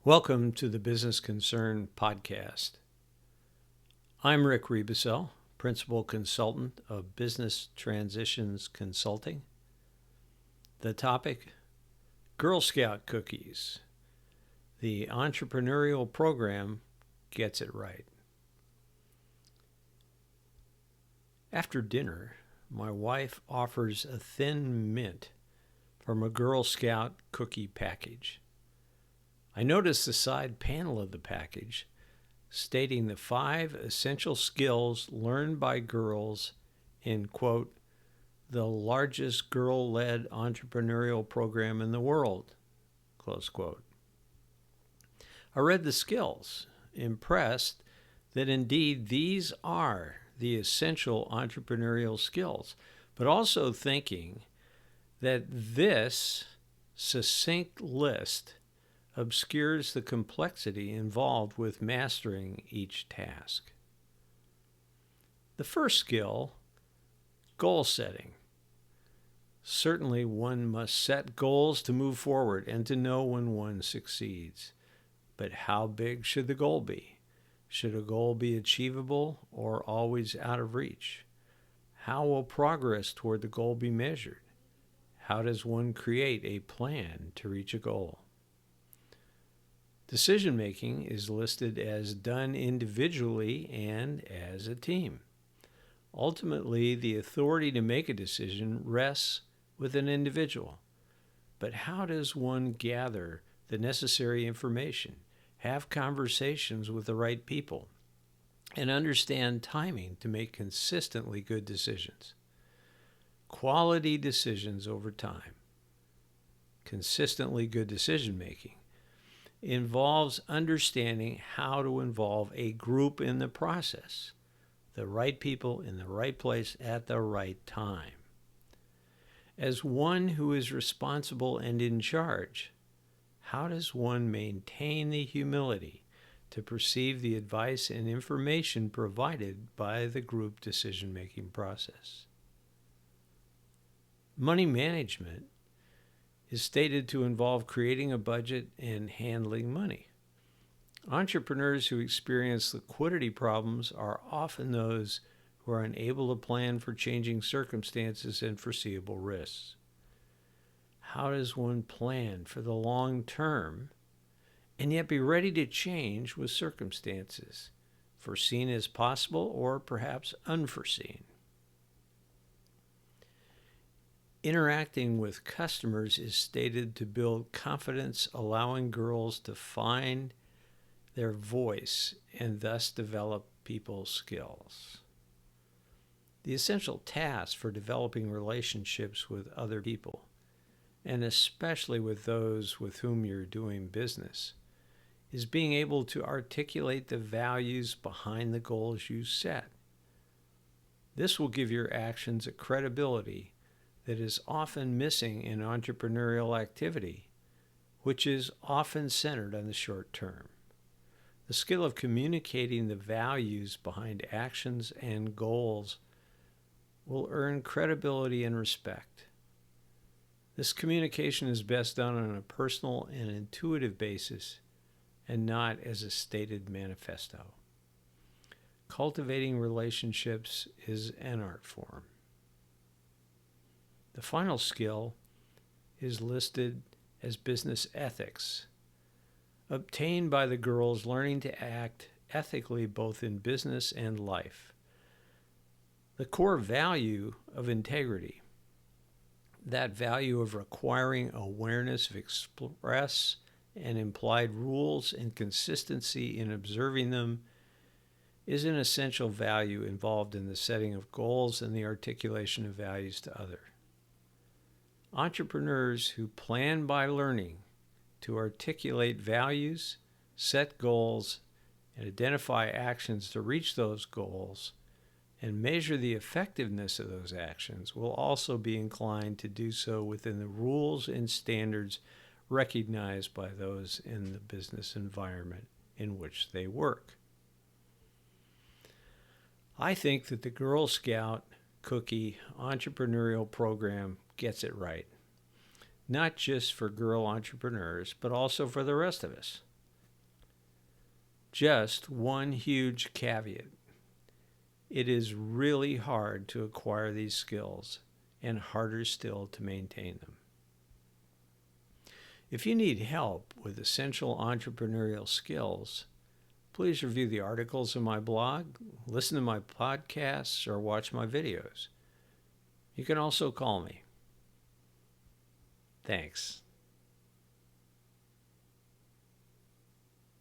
Welcome to the Business Concern Podcast. I'm Rick Rebusel, Principal Consultant of Business Transitions Consulting. The topic, Girl Scout Cookies. The Entrepreneurial program gets it right. After dinner, my wife offers a thin mint from a Girl Scout cookie package. I notice the side panel of the package stating the 5 essential skills learned by girls in, quote, the largest girl-led entrepreneurial program in the world, close quote. I read the skills, impressed that indeed these are the essential entrepreneurial skills, but also thinking that this succinct list obscures the complexity involved with mastering each task. The first skill, goal setting. Certainly one must set goals to move forward and to know when one succeeds. But how big should the goal be? Should a goal be achievable or always out of reach? How will progress toward the goal be measured? How does one create a plan to reach a goal? Decision-making is listed as done individually and as a team. Ultimately, the authority to make a decision rests with an individual. But how does one gather the necessary information, have conversations with the right people, and understand timing to make consistently good decisions? Quality decisions over time, consistently good decision-making, involves understanding how to involve a group in the process, the right people in the right place at the right time. As one who is responsible and in charge, how does one maintain the humility to perceive the advice and information provided by the group decision-making process? Money management is stated to involve creating a budget and handling money. Entrepreneurs who experience liquidity problems are often those who are unable to plan for changing circumstances and foreseeable risks. How does one plan for the long term and yet be ready to change with circumstances, foreseen as possible or perhaps unforeseen? Interacting with customers is stated to build confidence, allowing girls to find their voice and thus develop people skills. The essential task for developing relationships with other people, and especially with those with whom you're doing business, is being able to articulate the values behind the goals you set. This will give your actions a credibility that is often missing in entrepreneurial activity, which is often centered on the short term. The skill of communicating the values behind actions and goals will earn credibility and respect. This communication is best done on a personal and intuitive basis and not as a stated manifesto. Cultivating relationships is an art form. The final skill is listed as business ethics, obtained by the girls learning to act ethically both in business and life. The core value of integrity, that value of requiring awareness of express and implied rules and consistency in observing them, is an essential value involved in the setting of goals and the articulation of values to others. Entrepreneurs who plan by learning to articulate values, set goals, and identify actions to reach those goals, and measure the effectiveness of those actions will also be inclined to do so within the rules and standards recognized by those in the business environment in which they work. I think that the Girl Scout Cookie Entrepreneurial Program gets it right, not just for girl entrepreneurs, but also for the rest of us. Just one huge caveat. It is really hard to acquire these skills and harder still to maintain them. If you need help with essential entrepreneurial skills, please review the articles in my blog, listen to my podcasts, or watch my videos. You can also call me. Thanks.